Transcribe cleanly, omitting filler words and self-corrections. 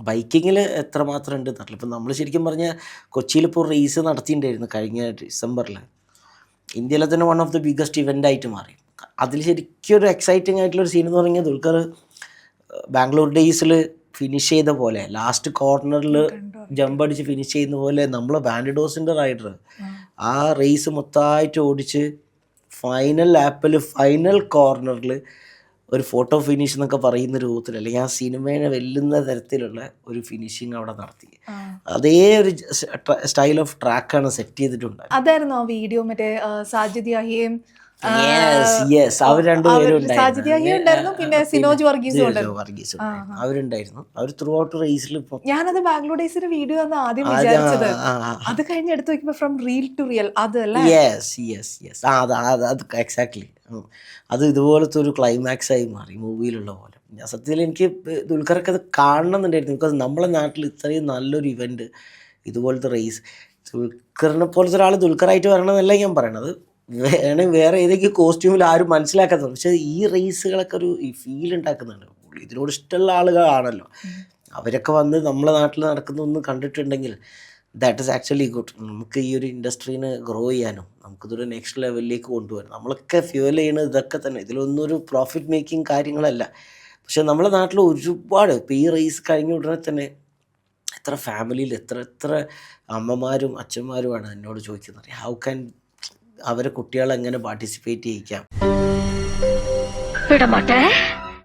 ബൈക്കിങ്ങിൽ എത്രമാത്രം ഉണ്ട് എന്നറിയില്ല. ഇപ്പം നമ്മൾ ശരിക്കും പറഞ്ഞാൽ കൊച്ചിയിലിപ്പോൾ റേസ് നടത്തിയിട്ടുണ്ടായിരുന്നു കഴിഞ്ഞ ഡിസംബറിൽ. ഇന്ത്യയിലെ തന്നെ one of the biggest event ആയിട്ട് മാറി. അതിൽ ശരിക്കും ഒരു എക്സൈറ്റിംഗ് ആയിട്ടുള്ളൊരു സീൻ എന്ന് പറഞ്ഞാൽ ദുൽഖർ ബാംഗ്ലൂർ ഡേയ്സിൽ ഫിനിഷ് ചെയ്ത പോലെ ലാസ്റ്റ് കോർണറിൽ ജമ്പ് അടിച്ച് ഫിനിഷ് ചെയ്യുന്ന പോലെ നമ്മളെ ബാൻഡിഡോസിൻ്റെ റൈഡർ ആ റേസ് മൊത്തമായിട്ട് ഓടിച്ച് ഫൈനൽ ലാപ്പിൽ ഫൈനൽ കോർണറിൽ ഒരു ഫോട്ടോ ഫിനിഷ് എന്നൊക്കെ പറയുന്ന രൂപത്തിൽ, അല്ലെങ്കിൽ ആ സിനിമയെ വെല്ലുന്ന തരത്തിലുള്ള ഒരു ഫിനിഷിങ് അവിടെ നടത്തി. അതേ ഒരു സ്റ്റൈൽ ഓഫ് ട്രാക്കാണ് സെറ്റ് ചെയ്തിട്ടുണ്ട്. അതായിരുന്നു ആ വീഡിയോ മറ്റേ സാജിദ്യാഹിയും അവർ രണ്ടുപേരും ഉണ്ടായിരുന്നു, പിന്നെ സിനോജ് വർഗീസും അവരുണ്ടായിരുന്നു. അവർ ത്രൂ ഔട്ട് റേസിൽ ഞാനത് ബാംഗ്ലൂർ ഡേയ്സിന്റെ വീഡിയോ ആണ് ആദ്യം വിചാരിച്ചത്. അത് കഴിഞ്ഞ് എടുത്ത് നോക്കുമ്പോ ഫ്രം റിയൽ ടു റിയൽ അതല്ലേ. എക്സാക്ട്ലി അത് ഇതുപോലത്തെ ഒരു ക്ലൈമാക്സ് ആയി മാറി മൂവിയിലുള്ള പോലെ. ഞാൻ സത്യത്തിൽ എനിക്ക് ദുൽഖറൊക്കെ അത് കാണണമെന്നുണ്ടായിരുന്നു. ബിക്കോസ് നമ്മളെ നാട്ടിൽ ഇത്രയും നല്ലൊരു ഇവന്റ്, ഇതുപോലത്തെ റേസ്, ദുൽഖറിനെ പോലത്തെ ഒരാൾ ദുൽഖറായിട്ട് വരണമെന്നല്ല ഞാൻ പറയണത്. വേണമെങ്കിൽ വേറെ ഏതെങ്കിലും കോസ്റ്റ്യൂമിൽ ആരും മനസ്സിലാക്കാത്തത്, പക്ഷേ ഈ റേസുകളൊക്കെ ഒരു ഫീൽ ഉണ്ടാക്കുന്നുണ്ട്. ഇതിനോട് ഇഷ്ടമുള്ള ആളുകളാണല്ലോ അവരൊക്കെ വന്ന് നമ്മളെ നാട്ടിൽ നടക്കുന്നതൊന്നും കണ്ടിട്ടുണ്ടെങ്കിൽ ദാറ്റ് ഈസ് ആക്ച്വലി ഗുഡ്. നമുക്ക് ഈ ഒരു ഇൻഡസ്ട്രീനെ ഗ്രോ ചെയ്യാനും നമുക്കിതൊരു നെക്സ്റ്റ് ലെവലിലേക്ക് കൊണ്ടുവരാം. നമ്മളൊക്കെ ഫ്യൂവൽ ചെയ്യുന്നത് ഇതൊക്കെ തന്നെ. ഇതിലൊന്നും ഒരു പ്രോഫിറ്റ് മേക്കിംഗ് കാര്യങ്ങളല്ല. പക്ഷെ നമ്മളെ നാട്ടിൽ ഒരുപാട് ഇപ്പോൾ ഈ റേസ് കഴിഞ്ഞ ഉടനെ തന്നെ എത്ര ഫാമിലിയിൽ എത്ര അമ്മമാരും അച്ഛന്മാരുമാണ് എന്നോട് ചോദിക്കുന്നത്, ഹൗ ക്യാൻ അവരെ കുട്ടികളെ എങ്ങനെ പാർട്ടിസിപ്പേറ്റ് ചെയ്യിക്കാം.